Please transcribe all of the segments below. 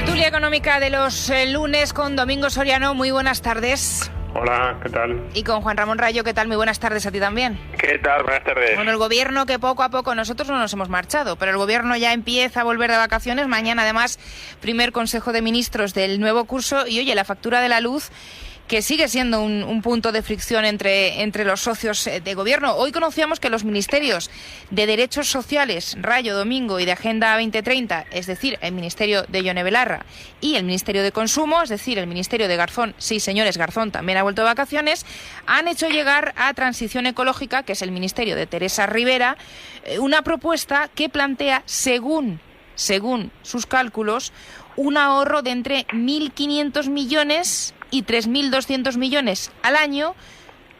Tertulia económica de los lunes con Domingo Soriano. Muy buenas tardes. Hola, ¿qué tal? Y con Juan Ramón Rayo, ¿qué tal? Muy buenas tardes a ti también. ¿Qué tal? Buenas tardes. Bueno, el gobierno que poco a poco, nosotros no nos hemos marchado, pero el gobierno ya empieza a volver de vacaciones. Mañana, además, primer Consejo de Ministros del nuevo curso. Y oye, la factura de la luz, que sigue siendo un punto de fricción entre los socios de gobierno. Hoy conocíamos que los ministerios de Derechos Sociales, Rayo, Domingo, y de Agenda 2030, es decir, el ministerio de Ione Belarra, y el ministerio de Consumo, es decir, el ministerio de Garzón, sí, señores, Garzón también ha vuelto de vacaciones, han hecho llegar a Transición Ecológica, que es el ministerio de Teresa Rivera, una propuesta que plantea, según sus cálculos, un ahorro de entre 1.500 millones y 3.200 millones al año.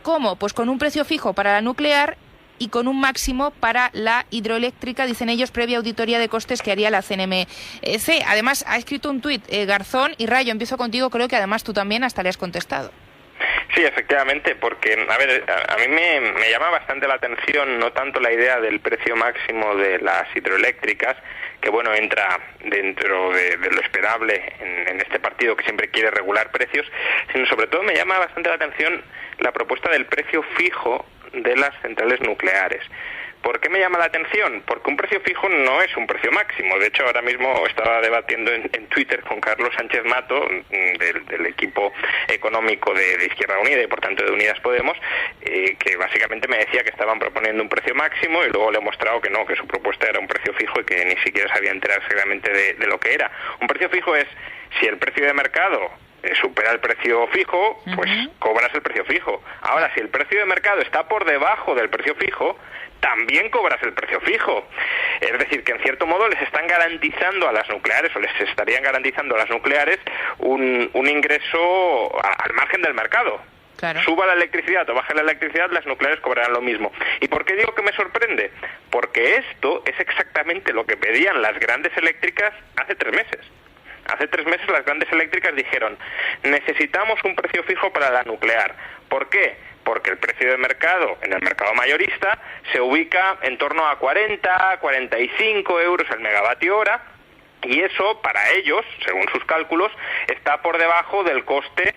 ¿Cómo? Pues con un precio fijo para la nuclear y con un máximo para la hidroeléctrica, dicen ellos, previa auditoría de costes que haría la CNMC. Además, ha escrito un tuit Garzón, y Rayo, empiezo contigo, creo que además tú también hasta le has contestado. Sí, efectivamente, porque, a ver, a mí me llama bastante la atención no tanto la idea del precio máximo de las hidroeléctricas, que bueno, entra dentro de lo esperable en este partido que siempre quiere regular precios, sino sobre todo me llama bastante la atención la propuesta del precio fijo de las centrales nucleares. ¿Por qué me llama la atención? Porque un precio fijo no es un precio máximo. De hecho, ahora mismo estaba debatiendo en Twitter con Carlos Sánchez Mato, del equipo económico de Izquierda Unida y por tanto de Unidas Podemos, que básicamente me decía que estaban proponiendo un precio máximo, y luego le he mostrado que no, que su propuesta era un precio fijo y que ni siquiera sabía enterarse realmente de lo que era. Un precio fijo es si el precio de mercado supera el precio fijo, pues cobras el precio fijo. Ahora, si el precio de mercado está por debajo del precio fijo, también cobras el precio fijo. Es decir, que en cierto modo les están garantizando a las nucleares, o les estarían garantizando a las nucleares un ingreso al margen del mercado. Claro. Suba la electricidad o baje la electricidad, las nucleares cobrarán lo mismo. ¿Y por qué digo que me sorprende? Porque esto es exactamente lo que pedían las grandes eléctricas hace 3 meses. Hace 3 meses las grandes eléctricas dijeron: necesitamos un precio fijo para la nuclear. ¿Por qué? Porque el precio de mercado, en el mercado mayorista, se ubica en torno a 40, 45 euros el megavatio hora, y eso, para ellos, según sus cálculos, está por debajo del coste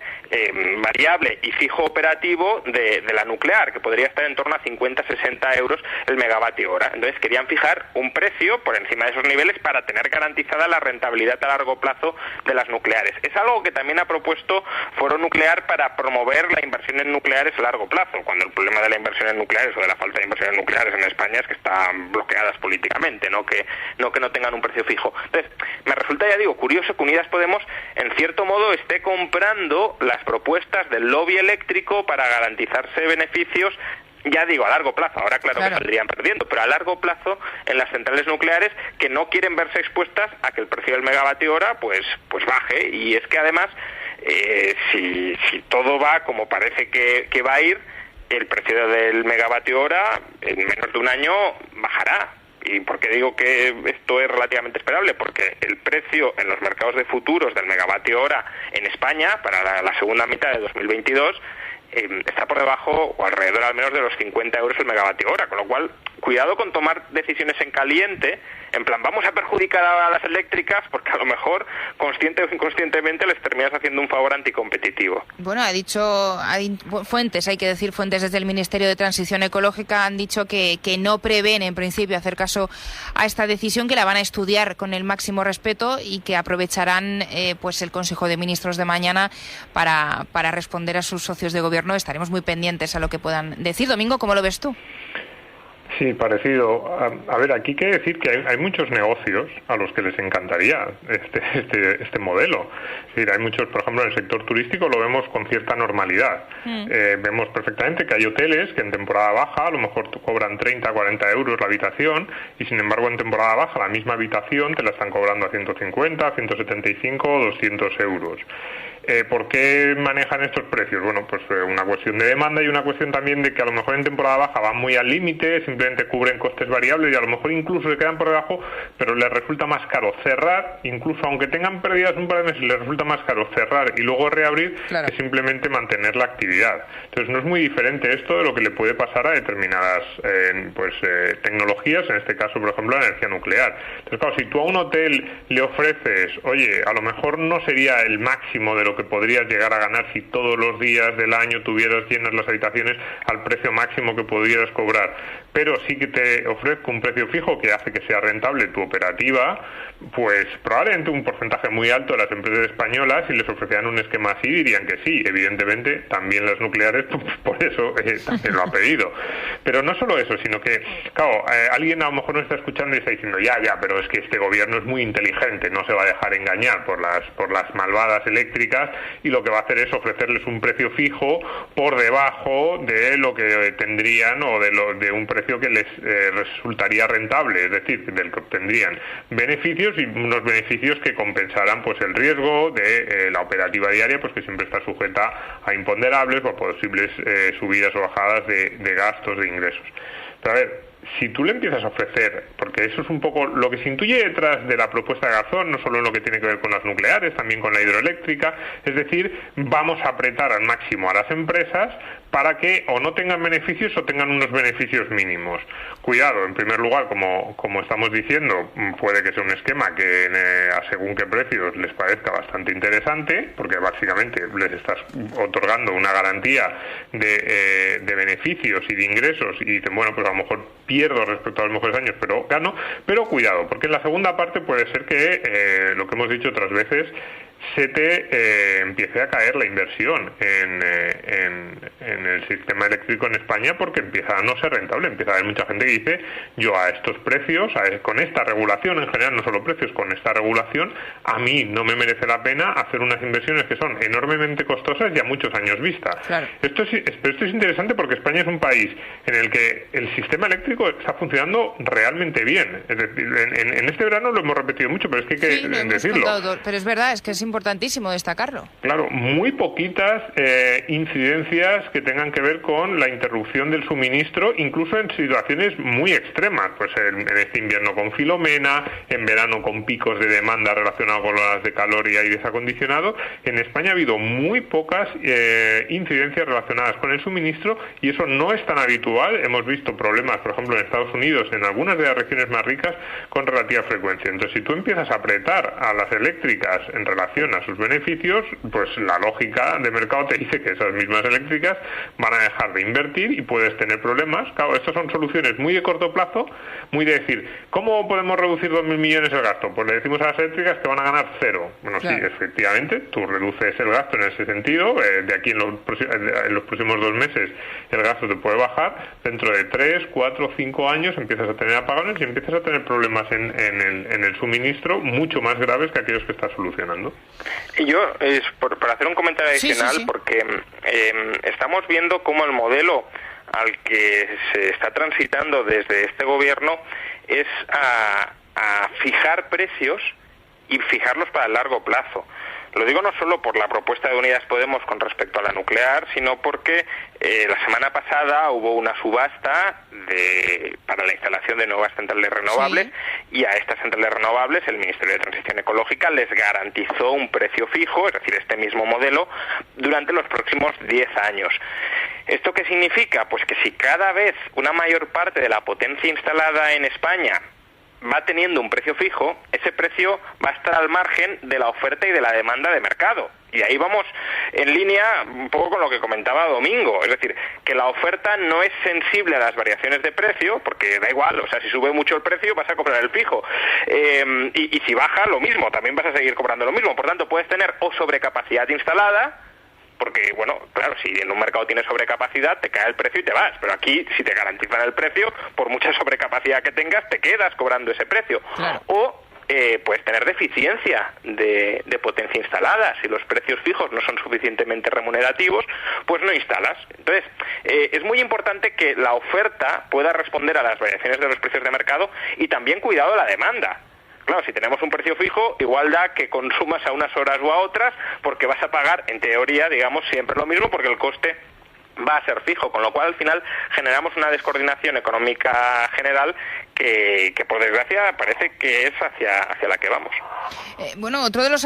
variable y fijo operativo de la nuclear, que podría estar en torno a 50-60 euros el megavatio hora. Entonces querían fijar un precio por encima de esos niveles para tener garantizada la rentabilidad a largo plazo de las nucleares. Es algo que también ha propuesto Foro Nuclear para promover la inversión en nucleares a largo plazo, cuando el problema de la inversión en nucleares o de la falta de inversiones nucleares en España es que están bloqueadas políticamente, no que no tengan un precio fijo. Entonces, me resulta, ya digo, curioso que Unidas Podemos, en cierto modo, esté comprando las propuestas del lobby eléctrico para garantizarse beneficios, ya digo, a largo plazo. Ahora claro que saldrían perdiendo, pero a largo plazo en las centrales nucleares, que no quieren verse expuestas a que el precio del megavatio hora pues baje. Y es que además, si todo va como parece que va a ir, el precio del megavatio hora en menos de un año bajará. ¿Y por qué digo que esto es relativamente esperable? Porque el precio en los mercados de futuros del megavatio hora en España para la segunda mitad de 2022 está por debajo o alrededor al menos de los 50 euros el megavatio hora, con lo cual cuidado con tomar decisiones en caliente, en plan vamos a perjudicar a las eléctricas, porque a lo mejor consciente o inconscientemente les terminas haciendo un favor anticompetitivo. Bueno, hay fuentes, hay que decir, fuentes desde el Ministerio de Transición Ecológica han dicho que no prevén en principio hacer caso a esta decisión, que la van a estudiar con el máximo respeto y que aprovecharán pues el Consejo de Ministros de mañana para responder a sus socios de gobierno. Estaremos muy pendientes a lo que puedan decir. Domingo, ¿cómo lo ves tú? Sí, parecido. A ver, aquí hay que decir que hay muchos negocios a los que les encantaría este modelo. Es decir, hay muchos, por ejemplo, en el sector turístico lo vemos con cierta normalidad. Vemos perfectamente que hay hoteles que en temporada baja a lo mejor cobran 30, 40 euros la habitación, y sin embargo en temporada baja la misma habitación te la están cobrando a 150, 175 o 200 euros. ¿Por qué manejan estos precios? Bueno, pues una cuestión de demanda y una cuestión también de que a lo mejor en temporada baja van muy al límite, simplemente simplemente cubren costes variables y a lo mejor incluso se quedan por debajo, pero les resulta más caro cerrar, incluso aunque tengan pérdidas un par de meses, les resulta más caro cerrar y luego reabrir que simplemente mantener la actividad. Entonces no es muy diferente esto de lo que le puede pasar a determinadas tecnologías, en este caso por ejemplo la energía nuclear. Entonces claro, si tú a un hotel le ofreces, oye, a lo mejor no sería el máximo de lo que podrías llegar a ganar si todos los días del año tuvieras llenas las habitaciones al precio máximo que pudieras cobrar, pero sí que te ofrezco un precio fijo que hace que sea rentable tu operativa, pues probablemente un porcentaje muy alto de las empresas españolas, si les ofrecieran un esquema así, dirían que sí. Evidentemente, también las nucleares, pues por eso también lo ha pedido. Pero no solo eso, sino que, claro, alguien a lo mejor nos está escuchando y está diciendo, ya, pero es que este gobierno es muy inteligente, no se va a dejar engañar por las malvadas eléctricas, y lo que va a hacer es ofrecerles un precio fijo por debajo de lo que tendrían o de un precio que les resultaría rentable, es decir, del que obtendrían beneficios, y unos beneficios que compensarán pues el riesgo de la operativa diaria, pues que siempre está sujeta a imponderables o posibles subidas o bajadas de gastos, de ingresos. Pero a ver, si tú le empiezas a ofrecer, porque eso es un poco lo que se intuye detrás de la propuesta de Garzón, no solo en lo que tiene que ver con las nucleares, también con la hidroeléctrica, es decir, vamos a apretar al máximo a las empresas para que o no tengan beneficios o tengan unos beneficios mínimos. Cuidado, en primer lugar, como estamos diciendo, puede que sea un esquema que a según qué precios les parezca bastante interesante, porque básicamente les estás otorgando una garantía de beneficios y de ingresos, y dicen, bueno, pues a lo mejor pierdo respecto a los mejores años, pero gano. Pero cuidado, porque en la segunda parte puede ser que, lo que hemos dicho otras veces, se te empiece a caer la inversión en el sistema eléctrico en España, porque empieza a no ser rentable. Empieza a haber mucha gente que dice, yo a estos precios, con esta regulación en general, no solo precios, con esta regulación, a mí no me merece la pena hacer unas inversiones que son enormemente costosas y a muchos años vista. Claro. Esto es interesante porque España es un país en el que el sistema eléctrico está funcionando realmente bien. Es decir, en este verano lo hemos repetido mucho, pero es que hay que decirlo. Pero es verdad, es que es importantísimo destacarlo. Claro, muy poquitas incidencias que tengan que ver con la interrupción del suministro, incluso en situaciones muy extremas, pues en este invierno con Filomena, en verano con picos de demanda relacionados con las de calor y aire acondicionado. En España ha habido muy pocas incidencias relacionadas con el suministro, y eso no es tan habitual. Hemos visto problemas, por ejemplo, en Estados Unidos, en algunas de las regiones más ricas, con relativa frecuencia. Entonces, si tú empiezas a apretar a las eléctricas en relación a sus beneficios, pues la lógica de mercado te dice que esas mismas eléctricas van a dejar de invertir y puedes tener problemas. Claro, estas son soluciones muy de corto plazo, muy de decir, ¿cómo podemos reducir 2.000 millones el gasto? Pues le decimos a las eléctricas que van a ganar cero. Bueno, claro. Sí, efectivamente, tú reduces el gasto en ese sentido. De aquí en los próximos 2 meses el gasto te puede bajar. Dentro de 3, 4, 5 años empiezas a tener apagones y empiezas a tener problemas en el suministro mucho más graves que aquellos que estás solucionando. Y yo, por hacer un comentario adicional, sí. Porque estamos viendo cómo el modelo al que se está transitando desde este gobierno es a fijar precios y fijarlos para el largo plazo. Lo digo no solo por la propuesta de Unidas Podemos con respecto a la nuclear, sino porque la semana pasada hubo una subasta para la instalación de nuevas centrales renovables, sí. Y a estas centrales renovables el Ministerio de Transición Ecológica les garantizó un precio fijo, es decir, este mismo modelo, durante los próximos 10 años. ¿Esto qué significa? Pues que si cada vez una mayor parte de la potencia instalada en España va teniendo un precio fijo, ese precio va a estar al margen de la oferta y de la demanda de mercado. Y ahí vamos en línea un poco con lo que comentaba Domingo, es decir, que la oferta no es sensible a las variaciones de precio, porque da igual, o sea, si sube mucho el precio vas a cobrar el fijo, y si baja lo mismo, también vas a seguir cobrando lo mismo. Por tanto, puedes tener o sobrecapacidad instalada, porque, bueno, claro, si en un mercado tienes sobrecapacidad, te cae el precio y te vas. Pero aquí, si te garantizan el precio, por mucha sobrecapacidad que tengas, te quedas cobrando ese precio. Claro. O puedes tener deficiencia de potencia instalada. Si los precios fijos no son suficientemente remunerativos, pues no instalas. Entonces, es muy importante que la oferta pueda responder a las variaciones de los precios de mercado y también cuidado la demanda. Claro, si tenemos un precio fijo, igual da que consumas a unas horas o a otras, porque vas a pagar, en teoría, digamos, siempre lo mismo, porque el coste va a ser fijo, con lo cual al final generamos una descoordinación económica general que por desgracia parece que es hacia la que vamos. Bueno, otro de los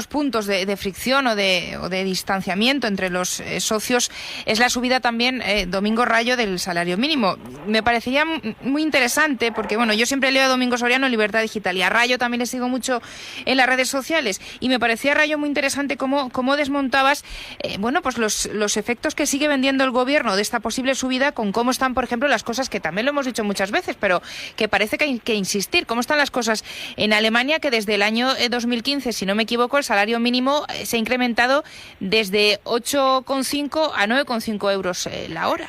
puntos de fricción o de distanciamiento entre los socios es la subida también, Domingo Rayo, del salario mínimo. Me parecería muy interesante porque, bueno, yo siempre leo a Domingo Soriano en Libertad Digital y a Rayo también le sigo mucho en las redes sociales, y me parecía, Rayo, muy interesante cómo desmontabas pues los efectos que sigue vendiendo el gobierno de esta posible subida, con cómo están, por ejemplo, las cosas, que también lo hemos dicho muchas veces, pero que parece que hay que insistir, cómo están las cosas en Alemania, que desde el año 2015, si no me equivoco, el salario mínimo se ha incrementado desde 8,5 a 9,5 euros la hora.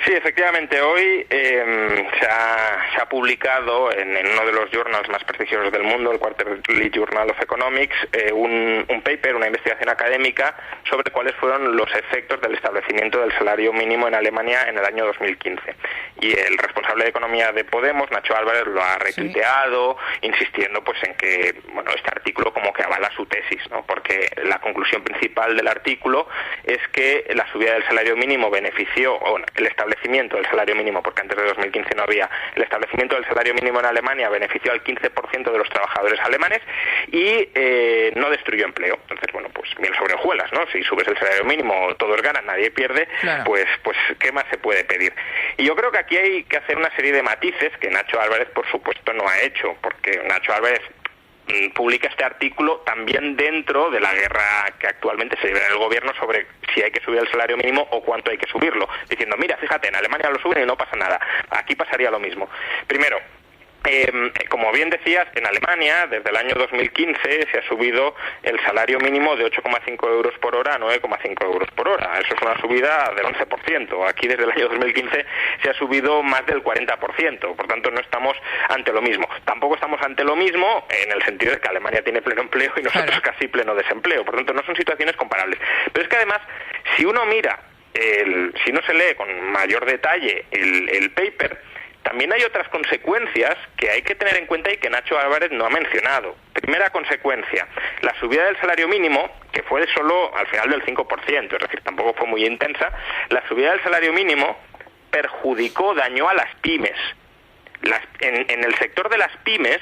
Sí, efectivamente, hoy se ha publicado en uno de los journals más prestigiosos del mundo, el Quarterly Journal of Economics, un paper, una investigación académica sobre cuáles fueron los efectos del establecimiento del salario mínimo en Alemania en el año 2015. Y el responsable de Economía de Podemos, Nacho Álvarez, lo ha retuiteado, insistiendo pues en que este artículo como que avala su tesis, ¿no? Porque la conclusión principal del artículo es que la subida del salario mínimo benefició, el establecimiento del salario mínimo, porque antes de 2015 no había, el establecimiento del salario mínimo en Alemania benefició al 15% de los trabajadores alemanes y no destruyó empleo. Entonces, pues miel sobre hojuelas, ¿no? Si subes el salario mínimo, todos ganan, nadie pierde, claro. pues ¿qué más se puede pedir? Y yo creo que aquí hay que hacer una serie de matices que Nacho Álvarez, por supuesto, no ha hecho, porque Nacho Álvarez publica este artículo también dentro de la guerra que actualmente se lleva en el gobierno sobre si hay que subir el salario mínimo o cuánto hay que subirlo, diciendo, mira, fíjate, en Alemania lo suben y no pasa nada, aquí pasaría lo mismo. Primero, como bien decías, en Alemania desde el año 2015 se ha subido el salario mínimo de 8,5 euros por hora a 9,5 euros por hora. Eso es una subida del 11%. Aquí desde el año 2015 se ha subido más del 40%. Por tanto, no estamos ante lo mismo. Tampoco estamos ante lo mismo en el sentido de que Alemania tiene pleno empleo y nosotros casi pleno desempleo. Por tanto, no son situaciones comparables. Pero es que además, si uno mira, si no se lee con mayor detalle el paper, también hay otras consecuencias que hay que tener en cuenta y que Nacho Álvarez no ha mencionado. Primera consecuencia, la subida del salario mínimo, que fue solo al final del 5%, es decir, tampoco fue muy intensa, la subida del salario mínimo dañó a las pymes. En el sector de las pymes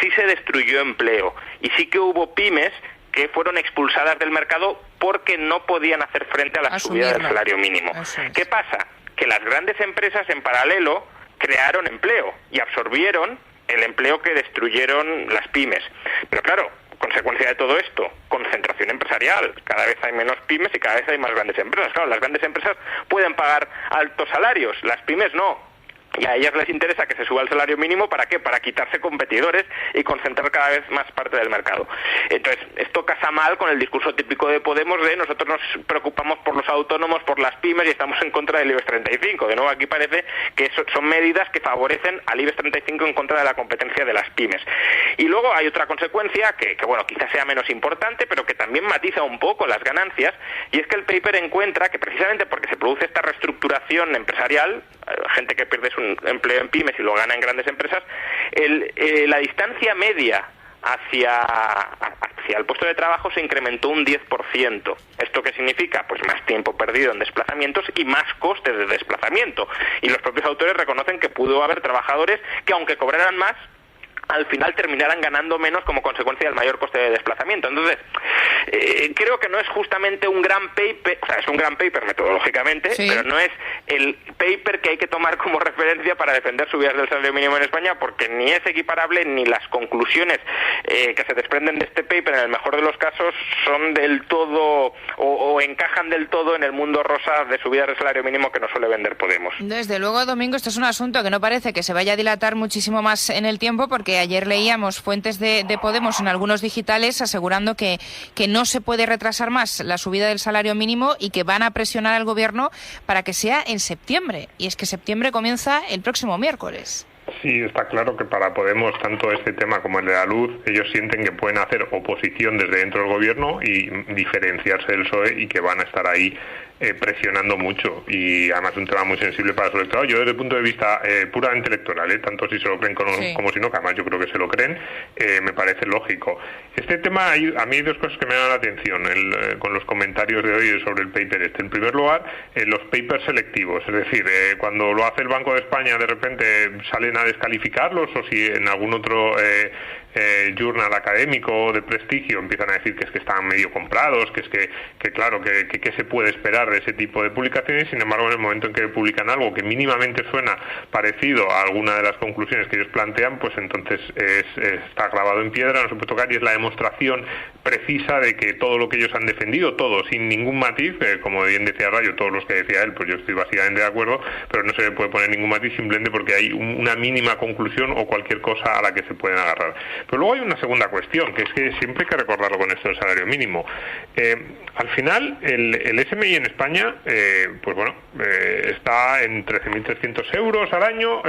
sí se destruyó empleo y sí que hubo pymes que fueron expulsadas del mercado porque no podían hacer frente a la subida del salario mínimo. ¿Qué pasa? Que las grandes empresas en paralelo crearon empleo y absorbieron el empleo que destruyeron las pymes. Pero claro, consecuencia de todo esto, concentración empresarial. Cada vez hay menos pymes y cada vez hay más grandes empresas. Claro, las grandes empresas pueden pagar altos salarios, las pymes no. Y a ellas les interesa que se suba el salario mínimo, ¿para qué? Para quitarse competidores y concentrar cada vez más parte del mercado. Entonces, esto casa mal con el discurso típico de Podemos de nosotros nos preocupamos por los autónomos, por las pymes y estamos en contra del IBEX 35. De nuevo, aquí parece que son medidas que favorecen al IBEX 35 en contra de la competencia de las pymes. Y luego hay otra consecuencia que quizás sea menos importante, pero que también matiza un poco las ganancias, y es que el paper encuentra que precisamente porque se produce esta reestructuración empresarial, gente que pierde su empleo en pymes y lo gana en grandes empresas, la distancia media hacia el puesto de trabajo se incrementó un 10%. ¿Esto qué significa? Pues más tiempo perdido en desplazamientos y más costes de desplazamiento. Y los propios autores reconocen que pudo haber trabajadores que, aunque cobraran más, al final terminarán ganando menos como consecuencia del mayor coste de desplazamiento. Entonces, creo que no es justamente un gran paper, o sea, es un gran paper metodológicamente, sí, pero no es el paper que hay que tomar como referencia para defender subidas del salario mínimo en España, porque ni es equiparable ni las conclusiones que se desprenden de este paper, en el mejor de los casos, son del todo o encajan del todo en el mundo rosa de subidas del salario mínimo que nos suele vender Podemos. Desde luego, Domingo, esto es un asunto que no parece que se vaya a dilatar muchísimo más en el tiempo, porque ayer leíamos fuentes de Podemos en algunos digitales asegurando que no se puede retrasar más la subida del salario mínimo y que van a presionar al gobierno para que sea en septiembre. Y es que septiembre comienza el próximo miércoles. Sí, está claro que para Podemos, tanto este tema como el de la luz, ellos sienten que pueden hacer oposición desde dentro del gobierno y diferenciarse del PSOE y que van a estar ahí presionando mucho, y además es un tema muy sensible para su electorado. Yo desde el punto de vista puramente electoral, tanto si se lo creen como si no, que además yo creo que se lo creen, me parece lógico. Este tema, a mí hay dos cosas que me llaman la atención con los comentarios de hoy sobre el paper este. En primer lugar, los papers selectivos, es decir, cuando lo hace el Banco de España de repente salen a descalificarlos, o si en algún otro journal académico de prestigio empiezan a decir que es que están medio comprados, que es que claro, que se puede esperar de ese tipo de publicaciones. Sin embargo, en el momento en que publican algo que mínimamente suena parecido a alguna de las conclusiones que ellos plantean, pues entonces está grabado en piedra, no se puede tocar, y es la demostración precisa de que todo lo que ellos han defendido, todo, sin ningún matiz, como bien decía Rayo, todos los que decía él, pues yo estoy básicamente de acuerdo, pero no se le puede poner ningún matiz simplemente porque hay una mínima conclusión o cualquier cosa a la que se pueden agarrar. Pero luego hay una segunda cuestión, que es que siempre hay que recordarlo con esto del salario mínimo. Al final, el SMI en España, pues bueno, está en 13.300 euros al año,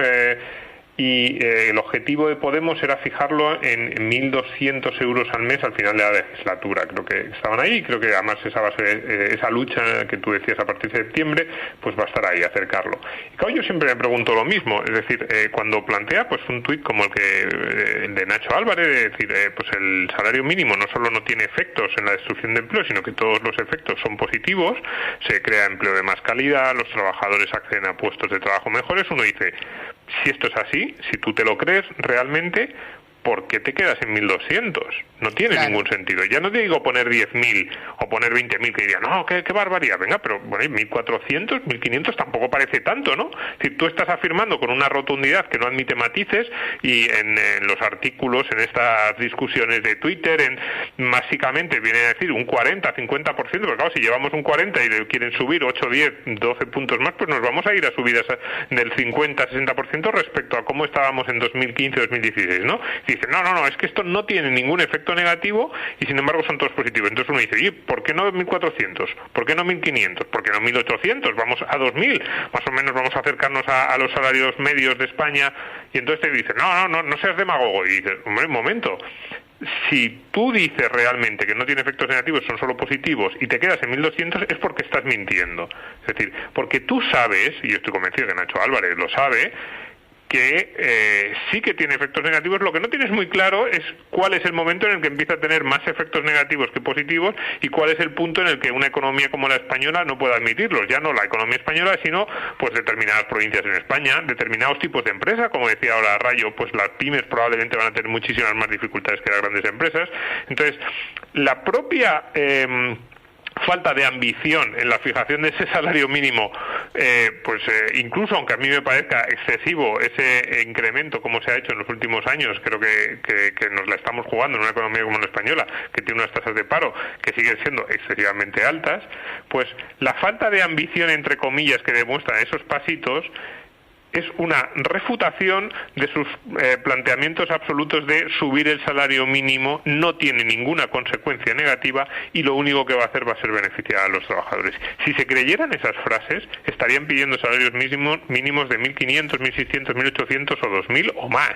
y el objetivo de Podemos era fijarlo en 1.200 euros al mes al final de la legislatura. Creo que estaban ahí, creo que además esa lucha que tú decías a partir de septiembre, pues va a estar ahí, acercarlo. Y claro, yo siempre me pregunto lo mismo, es decir, cuando plantea pues un tuit como el de Nacho Álvarez, de decir, pues el salario mínimo no solo no tiene efectos en la destrucción de empleo, sino que todos los efectos son positivos, se crea empleo de más calidad, los trabajadores acceden a puestos de trabajo mejores. Uno dice, si esto es así, si tú te lo crees realmente, ¿por qué te quedas en 1.200? No tiene ningún sentido. Ya no te digo poner 10.000 o poner 20.000, que dirían, no, qué barbaridad, venga, pero bueno, 1.400, 1.500 tampoco parece tanto, ¿no? Si tú estás afirmando con una rotundidad que no admite matices, y en los artículos, en estas discusiones de Twitter, básicamente viene a decir un 40, 50%, porque claro, si llevamos un 40 y le quieren subir 8, 10, 12 puntos más, pues nos vamos a ir a subidas del 50, 60% respecto a cómo estábamos en 2015, 2016, ¿no? Dice, no, es que esto no tiene ningún efecto negativo y sin embargo son todos positivos. Entonces uno dice, oye, ¿por qué no 1.400? ¿Por qué no 1.500? ¿Por qué no 1.800? Vamos a 2.000, más o menos vamos a acercarnos a los salarios medios de España. Y entonces te dice, no seas demagogo. Y dices, hombre, un momento, si tú dices realmente que no tiene efectos negativos, son solo positivos, y te quedas en 1.200, es porque estás mintiendo. Es decir, porque tú sabes, y yo estoy convencido que Nacho Álvarez lo sabe, que sí que tiene efectos negativos. Lo que no tienes muy claro es cuál es el momento en el que empieza a tener más efectos negativos que positivos, y cuál es el punto en el que una economía como la española no puede admitirlos. Ya no la economía española, sino pues determinadas provincias en España, determinados tipos de empresas, como decía ahora Rayo, pues las pymes probablemente van a tener muchísimas más dificultades que las grandes empresas. Entonces, la propia falta de ambición en la fijación de ese salario mínimo, incluso aunque a mí me parezca excesivo ese incremento como se ha hecho en los últimos años, creo que nos la estamos jugando en una economía como la española, que tiene unas tasas de paro que siguen siendo excesivamente altas. Pues la falta de ambición, entre comillas, que demuestran esos pasitos es una refutación de sus planteamientos absolutos de subir el salario mínimo, no tiene ninguna consecuencia negativa y lo único que va a hacer va a ser beneficiar a los trabajadores. Si se creyeran esas frases, estarían pidiendo salarios mínimos de 1.500, 1.600, 1.800 o 2.000 o más.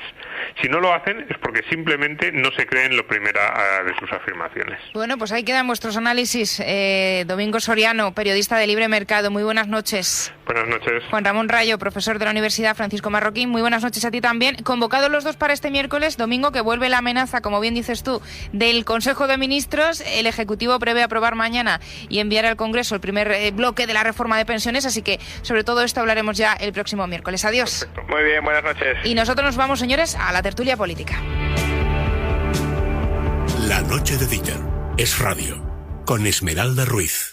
Si no lo hacen es porque simplemente no se creen la primera de sus afirmaciones. Bueno, pues ahí quedan vuestros análisis. Domingo Soriano, periodista de Libre Mercado, muy buenas noches. Buenas noches. Juan Ramón Rayo, profesor de la Universidad Francisco Marroquín, muy buenas noches a ti también. Convocados los dos para este miércoles, domingo, que vuelve la amenaza, como bien dices tú, del Consejo de Ministros. El Ejecutivo prevé aprobar mañana y enviar al Congreso el primer bloque de la reforma de pensiones, así que sobre todo esto hablaremos ya el próximo miércoles. Adiós. Perfecto. Muy bien, buenas noches. Y nosotros nos vamos, señores, a la tertulia política. La noche de Dieter es radio, con Esmeralda Ruiz.